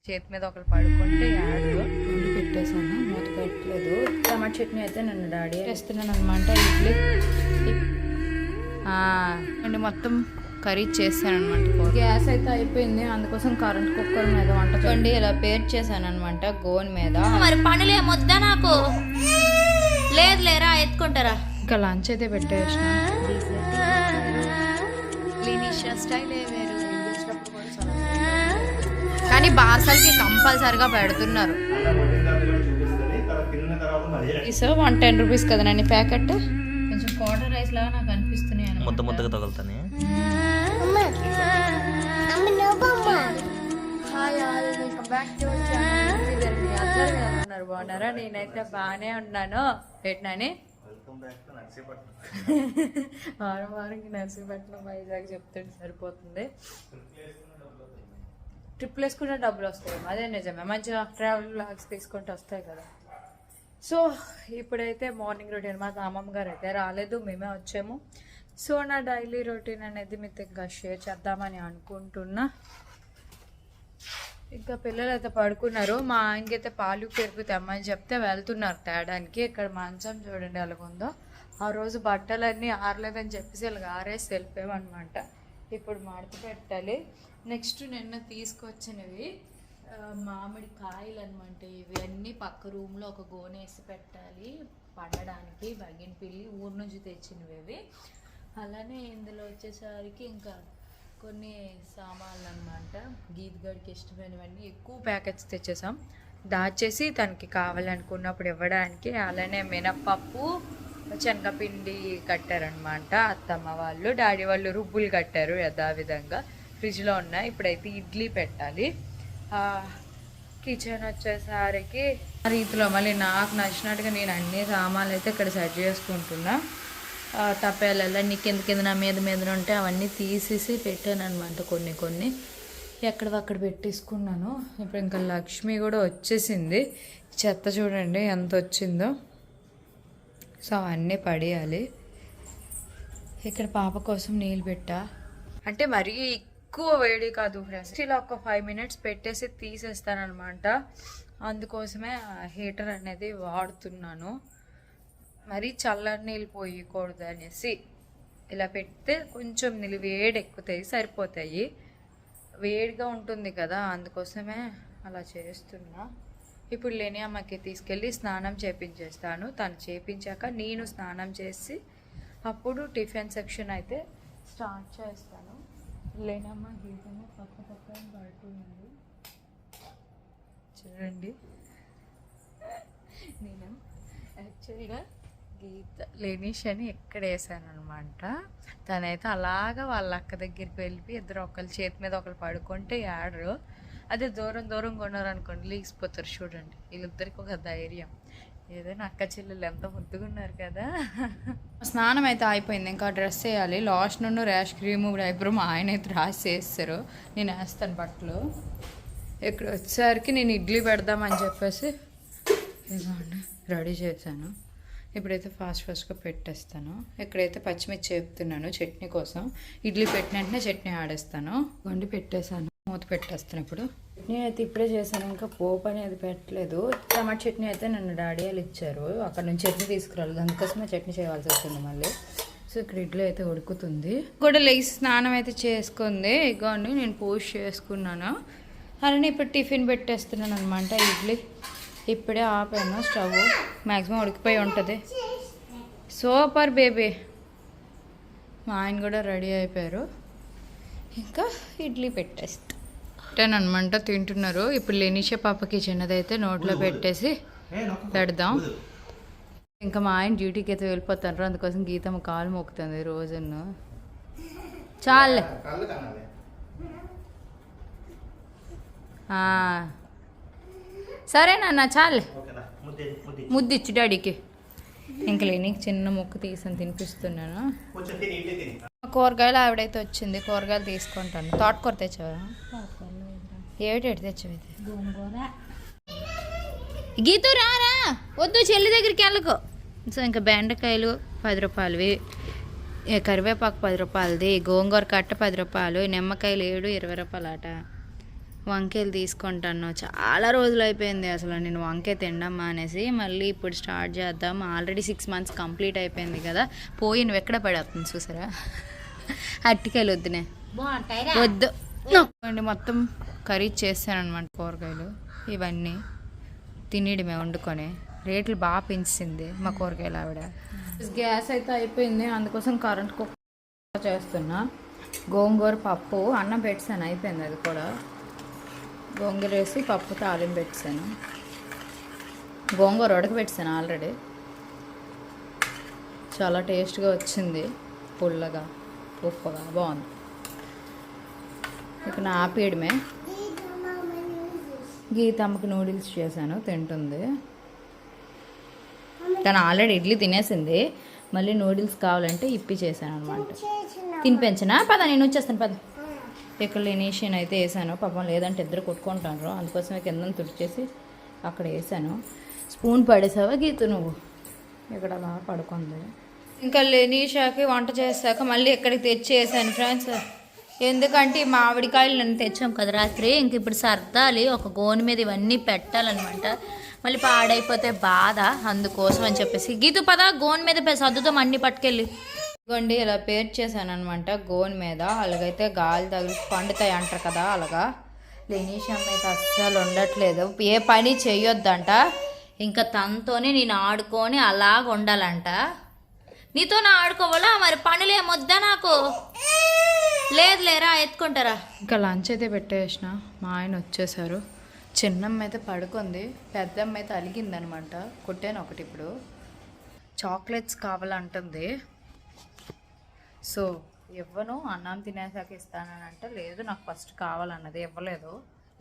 చేతి మీద ఒకరు పడుకుంటే యాడు వండి పెట్టేశాను, మూత పెట్టలేదు. టమాటా చట్నీ అయితే నన్ను డాడీ వేస్తున్నాను అనమాట. ఇడ్లీ అండ్ మొత్తం కర్రీ చేశాను అనమాట. గ్యాస్ అయితే అయిపోయింది, అందుకోసం కరెంట్ కుక్కర్ మీద వంట చూడండి ఇలా పేర్ చేశాను అనమాట గోన్ మీద. మరి పనులు ఏమొద్దా నాకు? లేదు లేరా ఎత్తుకుంటారా? ఇంకా లంచ్ అయితే పెట్టేసిన. స్టైల్ కానీ బాసల్కి కంపల్సరిగా పెడుతున్నారు. సో 110 రూపీస్ కదా నన్ను ప్యాకెట్. కొంచెం పౌడర్ రైస్ లాగా నాకు అనిపిస్తున్నాయి, ముద్ద ముద్దగా తగులుతానే. బాగున్నారా? నేనైతే బాగానే ఉన్నాను. పెట్టినాని వారం వారంకి నర్సీపట్నం వైజాగ్ చెప్తుంటే సరిపోతుంది. ట్రిప్లు వేసుకుంటే డబ్బులు వస్తాయి, అదే నిజమే. మంచిగా ట్రావెల్ బ్లాగ్స్ తీసుకుంటే వస్తాయి కదా. సో ఇప్పుడైతే మార్నింగ్ రొటీన్, మా అమ్మమ్మ గారు అయితే రాలేదు, మేమే వచ్చాము. సో నా డైలీ రొటీన్ అనేది మీతో ఇంకా షేర్ చేద్దామని అనుకుంటున్నా. ఇంకా పిల్లలు అయితే పడుకున్నారు. మా ఆయనకైతే పాలు పెరుగు తెమ్మని చెప్తే వెళ్తున్నారు తేడానికి. ఇక్కడ మంచం చూడండి ఎలాగుందో. ఆ రోజు బట్టలన్నీ ఆరలేదని చెప్పేసి ఇలాగ ఆరేసి వెళ్ళిపోయామన్నమాట. ఇప్పుడు మడత పెట్టాలి. నెక్స్ట్ నిన్న తీసుకొచ్చినవి మామిడి కాయలు అనమాట. ఇవి అన్నీ పక్క రూమ్లో ఒక గోనె వేసి పెట్టాలి పండడానికి. బగిన పిల్లి ఊరు నుంచి తెచ్చినవి ఇవి. అలానే ఇందులో వచ్చేసరికి ఇంకా కొన్ని సామాన్లు అనమాట. గీతగడికి ఇష్టమైనవన్నీ ఎక్కువ ప్యాకెట్స్ తెచ్చేసాం, దాచేసి తనకి కావాలనుకున్నప్పుడు ఇవ్వడానికి. అలానే మినప్పప్పు, శనగపిండి కట్టారనమాట అత్తమ్మ వాళ్ళు. డాడీ వాళ్ళు రుబ్బులు కట్టారు యథావిధంగా, ఫ్రిడ్జ్లో ఉన్నాయి. ఇప్పుడైతే ఇడ్లీ పెట్టాలి. కిచెన్ వచ్చేసరికి ఆ రీతిలో మళ్ళీ నాకు నచ్చినట్టుగా నేను అన్ని సామాన్లు అయితే ఇక్కడ సెట్ చేసుకుంటున్నా. తప్పేళ్ళ కింద కింద నా మీద ఉంటే అవన్నీ తీసేసి పెట్టాను అనమాట. కొన్ని ఎక్కడక్కడ పెట్టేసుకున్నాను. ఇప్పుడు ఇంకా లక్ష్మి కూడా వచ్చేసింది. చెత్త చూడండి ఎంత వచ్చిందో. సో అవన్నీ పడేయాలి. ఇక్కడ పాప కోసం నీళ్ళు పెట్టా. అంటే మరీ ఎక్కువ వేడి కాదు ఫ్రెండ్స్, ఇలా ఒక 5 minutes పెట్టేసి తీసేస్తానమాట. అందుకోసమే హీటర్ అనేది వాడుతున్నాను. మరీ చల్లని నీళ్ళు పోయకూడదు అనేసి ఇలా పెడితే కొంచెం నీళ్ళు వేడి ఎక్కుతాయి, సరిపోతాయి. వేడిగా ఉంటుంది కదా, అందుకోసమే అలా చేస్తున్నా. ఇప్పుడు లేని అమ్మకి తీసుకెళ్ళి స్నానం చేపించేస్తాను. తను చేపించాక నేను స్నానం చేసి అప్పుడు టిఫిన్ సెక్షన్ అయితే స్టార్ట్ చేస్తాను. లేనమ్మ గీతమ్మ పక్కన పడుతుంది చూడండి. నేను యాక్చువల్గా లేనిష్ అని ఎక్కడ వేసాను అనమాట. తనైతే అలాగా వాళ్ళ అక్క దగ్గరికి వెళ్ళి ఇద్దరు ఒకరి చేతి మీద ఒకరు పడుకుంటే ఆడరు. అదే దూరంగా ఉన్నారనుకోండి లీగిసిపోతారు. చూడండి వీళ్ళిద్దరికి ఒక ధైర్యం. ఏదైనా అక్క చెల్లెలు ఎంత ముద్దుగా ఉన్నారు కదా. స్నానం అయితే అయిపోయింది, ఇంకా డ్రెస్ వేయాలి. లాస్ట్ నుండి ర్యాష్ క్రీము డైపర్ మా ఆయన అయితే రాసి వేస్తారు, నేను వేస్తాను బట్టలు. ఇక్కడ వచ్చేసరికి నేను ఇడ్లీ పెడదామని చెప్పేసి రెడీ చేశాను. ఇప్పుడైతే ఫాస్ట్గా పెట్టేస్తాను. ఇక్కడైతే పచ్చిమిర్చి చెప్తున్నాను చట్నీ కోసం. ఇడ్లీ పెట్టిన వెంటనే చట్నీ ఆడేస్తాను. వండి పెట్టేశాను, మూత పెట్టేస్తాను. ఇప్పుడు చట్నీ అయితే ఇప్పుడే చేశాను, ఇంకా పోపు అనేది పెట్టలేదు. టమాటా చట్నీ అయితే నన్ను డాడీ వాళ్ళు ఇచ్చారు, అక్కడ నుంచి చట్నీ తీసుకురాలేదు, అందుకోసమే చట్నీ చేయాల్సి వచ్చింది మళ్ళీ. సో ఇక్కడ ఇడ్లీ అయితే ఉడుకుతుంది. కూడా లేచి స్నానం అయితే చేసుకుంది. ఇగోండి నేను పోస్ట్ చేసుకున్నాను. అలానే ఇప్పుడు టిఫిన్ పెట్టేస్తున్నాను అనమాట. ఇడ్లీ ఇప్పుడే ఆపాను స్టవ్, మ్యాక్సిమం ఉడికిపోయి ఉంటుంది. Super baby. మా ఆయన కూడా రెడీ అయిపోయారు. ఇంకా ఇడ్లీ పెట్టేస్తాను అనమాట. తింటున్నారు. ఇప్పుడు లేనిషే పాపకి చిన్నదైతే నోట్లో పెట్టేసి పెడదాం. ఇంకా మా ఆయన డ్యూటీకి అయితే వెళ్ళిపోతారు, అందుకోసం గీతమ్మ కాలు మొక్కుతుంది రోజును. చాలే సరే నాన్న చాలే, ముద్దిచ్చు డాడీకి. ఇంక లేని చిన్న ముక్క తీసాను తినిపిస్తున్నాను. కూరగాయలు ఆవిడైతే వచ్చింది, కూరగాయలు తీసుకుంటాను. తోటకూర తెచ్చావా? ఏడు తెచ్చావు? గీతూ రారా, వద్దు చెల్లి దగ్గరికి వెళ్ళకు. సో ఇంకా బెండకాయలు 10 రూపాయలవి, కరివేపాకు 10 రూపాయలది, గోంగూర కట్ట 10 రూపాయలు, నిమ్మకాయలు 7 20 రూపాయలు అట. వంకాయలు తీసుకుంటాను. చాలా రోజులు అయిపోయింది అసలు నేను వంకాయ తినడం మానేసి. మళ్ళీ ఇప్పుడు స్టార్ట్ చేద్దాం. ఆల్రెడీ 6 months కంప్లీట్ అయిపోయింది కదా. పోయి నువ్వు ఎక్కడ పడేస్తుంది చూసారా. అట్టికాయలు వద్దునే వద్దు అండి. మొత్తం కర్రీ చేస్తాను అనమాట. కూరగాయలు ఇవన్నీ తినేయడమే వండుకొని. రేట్లు బాగా పెంచింది మా కూరగాయలు ఆవిడ. గ్యాస్ అయితే అయిపోయింది, అందుకోసం కరెంట్ కుక్కర్ చేస్తున్నా. గోంగూర పప్పు అన్నం పెట్టాను, అయిపోయింది అది కూడా. గోంగూర వేసి పప్పు తాలింపు పెట్టాను. గోంగూర ఉడకబెట్టాను ఆల్రెడీ. చాలా టేస్ట్గా వచ్చింది, పుల్లగా ఉప్పుగా బాగుంది. ఇక నా ఆపేయడమే. గీతమ్మకి నూడిల్స్ చేశాను, తింటుంది. తను ఆల్రెడీ ఇడ్లీ తినేసింది, మళ్ళీ నూడిల్స్ కావాలంటే ఇప్పి చేశాను అనమాట. తినిపించనా? పద నేను వచ్చేస్తాను పద. ఇక్కడ లెనీషియన్ అయితే వేసాను, పాపం లేదంటే ఇద్దరు కొట్టుకుంటారు, అందుకోసమే కింద తుడిచేసి అక్కడ వేసాను. స్పూన్ పడేసావా గీత నువ్వు? ఇక్కడ అలా పడుకుంది. ఇంకా లెనీషాకి వంట చేశాక మళ్ళీ ఇక్కడికి తెచ్చి వేసాను ఫ్రెండ్స్. ఎందుకంటే ఈ మామిడికాయలు నన్ను తెచ్చాం కదా రాత్రి, ఇంక ఇప్పుడు సర్దాలి. ఒక గోను మీద ఇవన్నీ పెట్టాలన్నమాట, మళ్ళీ పాడైపోతే బాధ, అందుకోసం అని చెప్పేసి. గీతు పద గోన్ మీద సర్దుతాం అన్ని పట్టుకెళ్ళి. ఇదిగోండి ఇలా పేర్ చేశాను అనమాట గోన్ మీద. అలాగైతే గాలి తగిలి పండుతాయి అంటారు కదా, అలాగా. లెనీషమ్మ అయితే అస్సలు ఉండట్లేదు, ఏ పని చెయ్యొద్దంట. ఇంకా తనతోనే నేను ఆడుకొని అలాగ ఉండాలంట. నీతో నా ఆడుకోవాలా మరి? పనులు ఏమొద్దా నాకు? లేదు లేరా, ఎత్తుకుంటారా. ఇంకా లంచ్ అయితే పెట్టేసిన, మా ఆయన వచ్చేసారు. చిన్నమ్మ అయితే పడుకుంది, పెద్దమ్మ అయితే అలిగిందనమాట. కొట్టాను ఒకటి. ఇప్పుడు చాక్లెట్స్ కావాలంటుంది. సో ఇవ్వను, అన్నం తినేసాక ఇస్తానని అంటే లేదు నాకు ఫస్ట్ కావాలన్నది. ఇవ్వలేదు,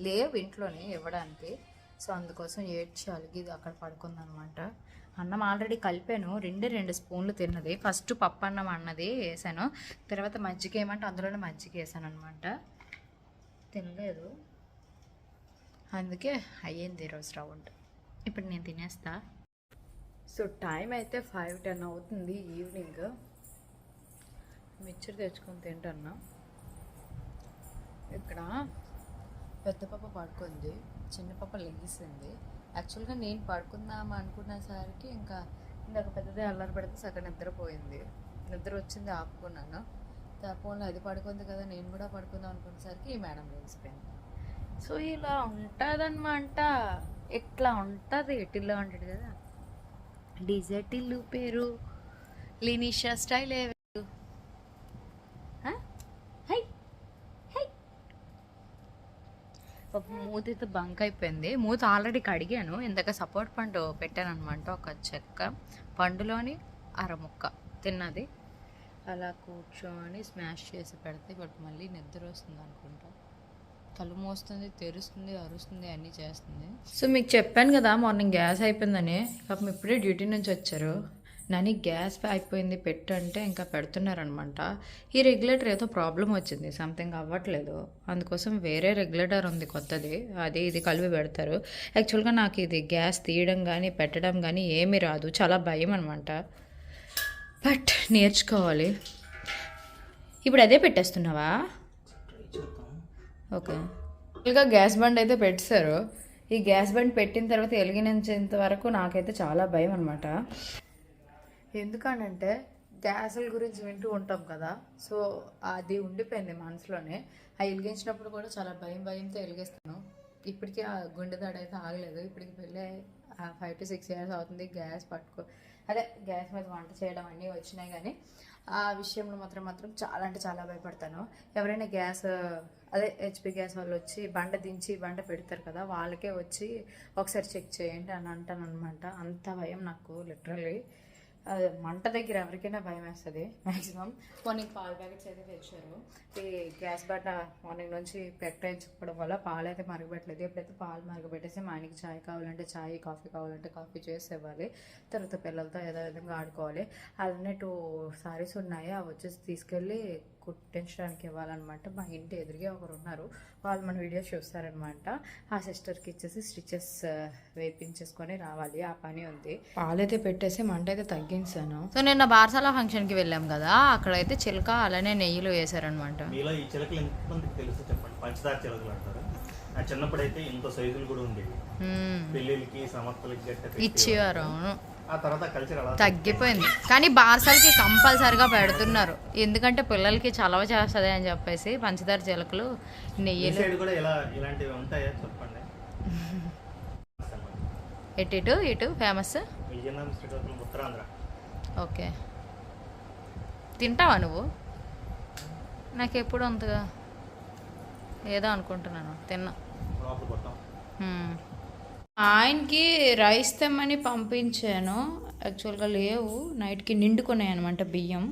లేవు ఇంట్లోనే ఇవ్వడానికి. సో అందుకోసం ఏడ్చి అలిగి అక్కడ పడుకుందనమాట. అన్నం ఆల్రెడీ కలిపాను, 2 స్పూన్లు తిన్నది. ఫస్ట్ పప్పు అన్నం అన్నది వేసాను, తర్వాత మజ్జిగ ఏమంటే అందులోనే మజ్జిగ వేసాను అనమాట. తినలేదు, అందుకే అయ్యింది ఈరోజు రౌండ్. ఇప్పుడు నేను తినేస్తా. సో టైం అయితే 5:10 అవుతుంది ఈవినింగ్. మిక్చర్ తెచ్చుకొని తింటున్నా. ఇక్కడ పెద్ద పాప పడుకుంది, చిన్న పాప లెగిసింది. యాక్చువల్గా నేను పడుకుందాం అనుకునేసరికి ఇంకా ఇందాక పెద్దదే అల్లరి పెడితే సగం నిద్రపోయింది. నిద్ర వచ్చింది, ఆపుకున్నాను. ఫోన్లో అది పడుకుంది కదా, నేను కూడా పడుకుందాం అనుకునేసరికి ఈ మేడం లేచిపోయింది. సో ఇలా ఉంటుందన్నమాట. ఎట్లా ఉంటుంది, ఎటిల్లో ఉంటుంది కదా. డిజర్ట్ ఇల్లు పేరు లినిషా స్టైల్. మూత అయితే బంక్ అయిపోయింది. మూత ఆల్రెడీ కడిగాను, ఇందాక సపోర్ట్ పండు పెట్టాను అనమాట. ఒక చెక్క పండులోని అరముక్క తిన్నది. అలా కూర్చొని స్మాష్ చేసి పెడితే బట్ మళ్ళీ నిద్ర వస్తుంది అనుకుంటా. కళ్ళు మోస్తుంది, తెరుస్తుంది, అరుస్తుంది, అన్నీ చేస్తుంది. సో మీకు చెప్పాను కదా మార్నింగ్ గ్యాస్ అయిపోయిందని. పాపం ఇప్పుడే డ్యూటీ నుంచి వచ్చారు. నాని గ్యాస్ అయిపోయింది పెట్టు అంటే ఇంకా పెడుతున్నారనమాట. ఈ రెగ్యులేటర్ ఏదో ప్రాబ్లం వచ్చింది, సంథింగ్ అవ్వట్లేదు. అందుకోసం వేరే రెగ్యులేటర్ ఉంది కొత్తది, అది ఇది కలిపి పెడతారు. యాక్చువల్గా నాకు ఇది గ్యాస్ తీయడం కానీ పెట్టడం కానీ ఏమీ రాదు, చాలా భయం అనమాట. బట్ నేర్చుకోవాలి. ఇప్పుడు అదే పెట్టేస్తున్నావా? ఓకే. ఇంకా గ్యాస్ బండ్ అయితే పెట్టారు. ఈ గ్యాస్ బండ్ పెట్టిన తర్వాత వెలిగించేంత వరకు నాకైతే చాలా భయం అనమాట. ఎందుకనంటే గ్యాసుల గురించి వింటూ ఉంటాం కదా, సో అది ఉండిపోయింది మనసులోనే. ఆ వెలిగించినప్పుడు కూడా చాలా భయంతో వెలిగిస్తాను. ఇప్పటికీ ఆ గుండె దాడి అయితే ఆగలేదు. ఇప్పటికి పెళ్ళి 5 to 6 years అవుతుంది. గ్యాస్ గ్యాస్ మీద వంట చేయడం అన్నీ వచ్చినాయి, కానీ ఆ విషయంలో మాత్రం చాలా అంటే చాలా భయపడతాను. ఎవరైనా గ్యాస్ హెచ్పి గ్యాస్ వాళ్ళు వచ్చి బండ దించి బండ పెడతారు కదా, వాళ్ళకే వచ్చి ఒకసారి చెక్ చేయండి అని అంటాను అనమాట. అంత భయం నాకు లిటరల్లీ. మంట దగ్గర ఎవరికైనా భయం వేస్తుంది మ్యాక్సిమం. కొన్ని పాల ప్యాకెట్స్ అయితే తెచ్చారు. ఈ గ్యాస్ బండ మార్నింగ్ నుంచి పెట్టించుకోవడం వల్ల పాలు అయితే మరగబెట్టలేదు. ఎప్పుడైతే పాలు మరగబెట్టేసి మా ఆయనకి చాయ్ కావాలంటే చాయ్, కాఫీ కావాలంటే కాఫీ చేసి ఇవ్వాలి. తర్వాత పిల్లలతో ఏదో విధంగా ఆడుకోవాలి. అలానే 2 sarees ఉన్నాయి, అవి వచ్చేసి తీసుకెళ్ళి కుట్టించడానికి ఇవ్వాలన్నమాట. మా ఇంటి ఎదురుగా ఒకరు ఉన్నారు, వాళ్ళు మన వీడియోస్ చూస్తారనమాట. ఆ సిస్టర్కి ఇచ్చేసి స్టిచెస్ వేయించేసుకొని రావాలి, ఆ పని ఉంది. పాలైతే పెట్టేసి మంట అయితే తగ్గించాను. సో నిన్న బార్సాల ఫంక్షన్కి వెళ్ళాం కదా, అక్కడైతే చిలక అలానే నెయ్యిలో వేసారనమాట. మీలో ఈ చిలకలు ఎంతమందికి తెలుసు చెప్పండి? పంచదార చిలకలు అంటారు. ఆ చిన్నప్పుడైతే ఇంత సైజులు కూడా ఉండేవి, పెళ్ళిళ్ళకి సమర్థలకి గట్ట ఇచ్చేవారు. అవును, ఆ తర్వాత కల్చర్ అలా తగ్గిపోయింది. కానీ బార్సల్కి కంపల్సరిగా పెడుతున్నారు, ఎందుకంటే పిల్లలకి చలవ చేస్తుంది అని చెప్పేసి. పంచదార చిలకలు, నెయ్యిలు. సైడ్ కూడా ఇలా ఇలాంటివి ఉంటాయా చెప్పండి. ఇటు ఫేమస్ విజయనగరం, శ్రీకాకుళం, ఉత్తరాంధ్ర. ఓకే, తింటావా నువ్వు? నాకు ఎప్పుడు అంతగా ఏదో అనుకుంటున్నాను, తిన్నా. లోపల కొట్టాం. ఆయనకి రైస్ తెమ్మని పంపించాను, యాక్చువల్గా లేవు, నైట్కి నిండుకున్నాయి అనమాట బియ్యం.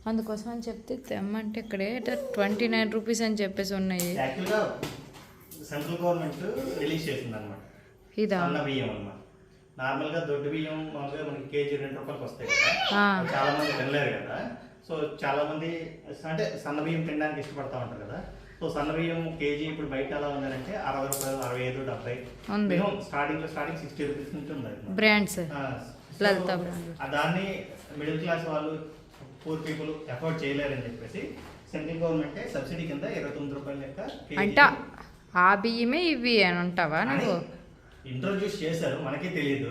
అందుకోసం అని చెప్తే తెమ్మంటే ఇక్కడే 29 రూపీస్ అని చెప్పేసి ఉన్నాయి. యాక్చువల్గా సెంట్రల్ గవర్నమెంట్ రిలీజ్ చేసింది అనమాట. ఇదా సన్న బియ్యం అనమాట. నార్మల్గా దొడ్డు బియ్యం మామూలుగా మనకి కేజీ 2 రూపాయలకి వస్తాయి కదా, చాలా మంది తినలేరు కదా. సో చాలా మంది అంటే సన్న బియ్యం తినడానికి ఇష్టపడతా ఉంటారు కదా. సో సన్న బియ్యం కేజీ ఇప్పుడు బయట ఎలా ఉందంటే 60 రూపాయలు, 65, 70. స్టార్టింగ్ 60 రూపీస్ నుంచి ఉంది బ్రాండ్స్. దాన్ని మిడిల్ క్లాస్ వాళ్ళు, పూర్ పీపుల్ అఫోర్డ్ చేయలేరని చెప్పేసి సెంట్రల్ గవర్నమెంట్ సబ్సిడీ కింద 29 రూపాయల లెక్క అంట. ఆ బియ్యమే ఇవి అని అంటావా నువ్వు? ఇంట్రొడ్యూస్ చేశారు, మనకే తెలియదు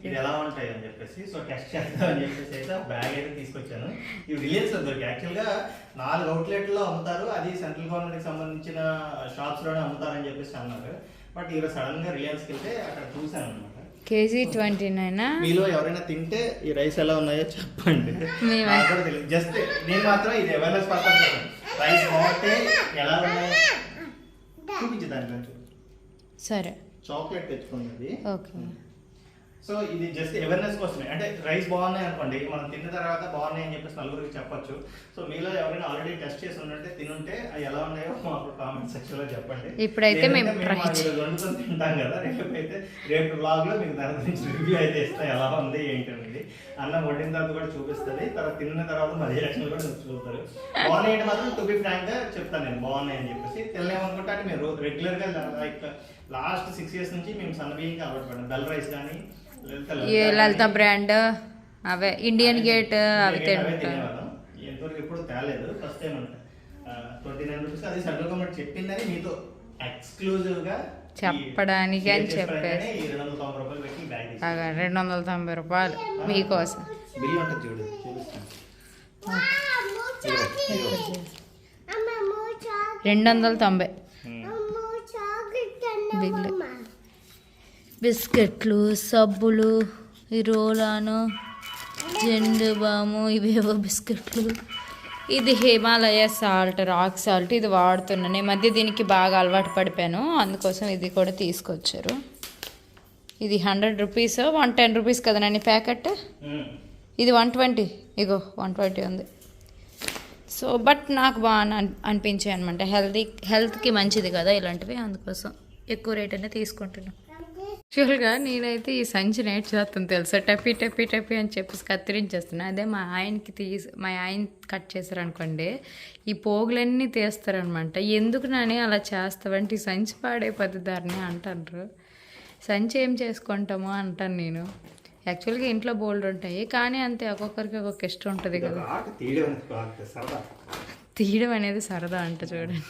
ఇది ఎలా ఉంటాయి అని చెప్పేసి. సో టెస్ట్ చేద్దాం అని చెప్పేసి అయితే బ్యాగ్ అయితే తీసుకొచ్చాను. ఇవి రిలయన్స్ లో దొరికి యాక్చువల్గా 4 అవుట్లెట్లో అమ్ముతారు, అది సెంట్రల్ గవర్నమెంట్ కి సంబంధించిన షాప్స్ లోనే అమ్ముతారని చెప్పేసి అన్నారు. బట్ ఈరోజు సడన్ గా రిలయన్స్ కి వెళ్తే అక్కడ చూసాను అనమాట. కేజీ 29. మీలో ఎవరైనా తింటే ఈ రైస్ ఎలా ఉన్నాయో చెప్పండి. జస్ట్ నేను మాత్రం ఇది అవేర్నెస్ పర్పస్ రైస్ బాగుంటే ఎలా ఉన్నాయో చూపించి దాంట్లో. సరే, చాక్లెట్ తెచ్చుకున్నది. ఓకే. సో ఇది జస్ట్ అవేర్నెస్ కోసమే. అంటే రైస్ బాగున్నాయి అనుకోండి, మనం తిన్న తర్వాత బాగున్నాయి అని చెప్పేసి నలుగురికి చెప్పొచ్చు. సో మీలో ఎవరైనా ఆల్రెడీ టెస్ట్ చేసి ఉంటే తినుంటే అవి ఎలా ఉన్నాయో మాకు కామెంట్ సెక్షన్ లో చెప్పండి. ఇప్పుడైతే మేము వండుకొని తింటాం కదా, రేపు బ్లాగ్ లో మీకు దాని గురించి రివ్యూ అయితే ఇస్తాం ఎలా ఉంది ఏంటి అనేది. అన్నం వండిన తర్వాత కూడా చూపిస్తుంది, తర్వాత తిన్న తర్వాత మా రియాక్షన్ కూడా చూస్తారు. బాగున్నాయి అంటే మాత్రం టు బి ఫ్రాంక్ గా చెప్తాను నేను బాగున్నాయి అని చెప్పేసి. తెలియమనుకుంటే అంటే మీరు రెగ్యులర్ గా లైక్ లాస్ట్ 6 years నుంచి మేము సన్న బియ్యంకి అలవాటు పడ్డాం. బెల్ రైస్ కానీ లలిత బ్రాండ్, అవే ఇండియన్ గేట్, అవి తినేవాళ్ళం. ఎంతవరకు ఎప్పుడు తేలేదు, ఫస్ట్ టైం అంటే 29 రూపీస్. అది సెంట్రల్ గవర్నమెంట్ చెప్పిందని మీతో ఎక్స్క్లూజివ్ గా చెప్పడానికి అని చెప్పేసి 290 రూపాయలు పెట్టి బ్యాగ్ 290 రూపాయలు మీకోసం. బిల్ ఉంటుంది చూడు, చూపిస్తాను. 290 బిల్లు. బిస్కెట్లు, సబ్బులు, ఈ రోలాను, జెండు బాము, ఇవేవో బిస్కెట్లు. ఇది హిమాలయ సాల్ట్, రాక్ సాల్ట్, ఇది వాడుతున్నాను ఈ మధ్య. దీనికి బాగా అలవాటు పడిపోయాను, అందుకోసం ఇది కూడా తీసుకొచ్చారు. ఇది 100 రూపీస్, 110 రూపీస్ కదా నాని ప్యాకెట్. ఇది 120, ఇగో 120 ఉంది. సో బట్ నాకు బాగా అనిపించాయి అనమాట. హెల్త్కి మంచిది కదా ఇలాంటివి, అందుకోసం ఎక్కువ రేట్ అనే తీసుకుంటున్నాను. యాక్చువల్గా నేనైతే ఈ సంచి నేట్ చేస్తాను తెలుసా, టప్పి టప్పి టప్పి అని చెప్పేసి కత్తిరించేస్తున్నాను. అదే మా ఆయన కట్ చేశారనుకోండి, ఈ పోగులన్నీ తీస్తారనమాట. ఎందుకు నాని అలా చేస్తావంటే ఈ సంచి పాడైపోతుంది దాన్ని అంటారు. సంచి ఏం చేసుకుంటామో అంటాను నేను. యాక్చువల్గా ఇంట్లో బోల్డ్ ఉంటాయి, కానీ అంతే ఒక్కొక్కరికి ఒక్కొక్క ఇష్టం ఉంటుంది కదా. తీయడం అనేది సరదా అంట చూడండి.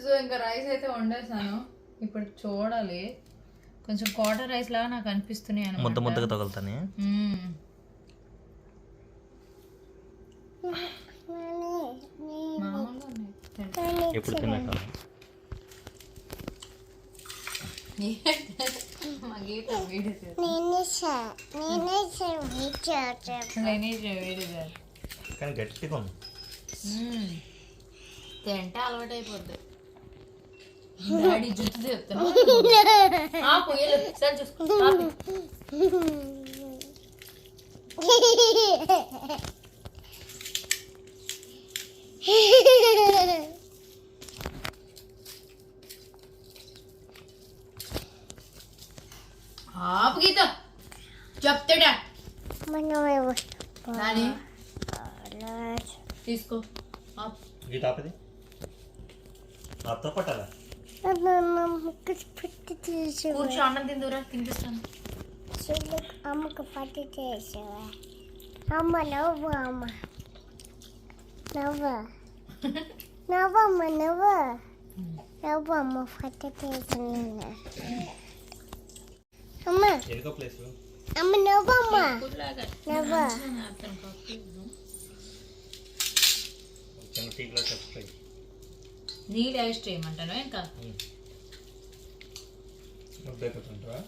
సో ఇంకా రైస్ అయితే వండేసాను, ఇప్పుడు చూడాలి. కొంచెం క్వార్టర్ రైస్ లాగా నాకు అనిపిస్తున్నాయి అన్నమాట. ముద్ద ముద్దగా తగులుతానే. ఎప్పుడు తిన్నాక కానీ గట్టిగా ఉంది. తింటే అలవాటు అయిపోద్ది. డాడీ జుట్టు చెప్తాను సరే చూసుకో. ఆపు గీత చెప్తాడా తీసుకో. గీత ఆపది ఆపుతో పట్టాలా? కూర్చో, అన్నం తిందురా, తినిపిస్తాను. అమ్మకు పట్టి చేసావా? అమ్మ నవ్వు, అమ్మ నవ్వు, నవ్వమ్మ నవ్వు, నువ్వు అమ్మ ఫోటో చేసిన అమ్మ ఎరుకో ప్లేస్ అమ్మ నువ్వు అమ్మ నువ్వు చిన్న టీ గ్లాస్ ఎక్స్ట్రా నీళ్ళు ఎక్స్ట్రా ఏమంటాను ఇంకా ముద్ద ఎక్కుతుంటావా